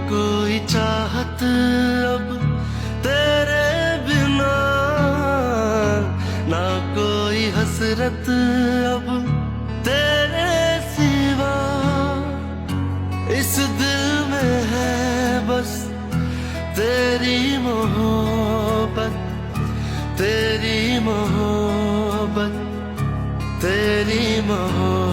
कोई चाहत अब तेरे बिना, ना कोई हसरत अब तेरे सिवा। इस दिल में है बस तेरी मोहब्बत, तेरी मोहब्बत, तेरी मोहब्बत।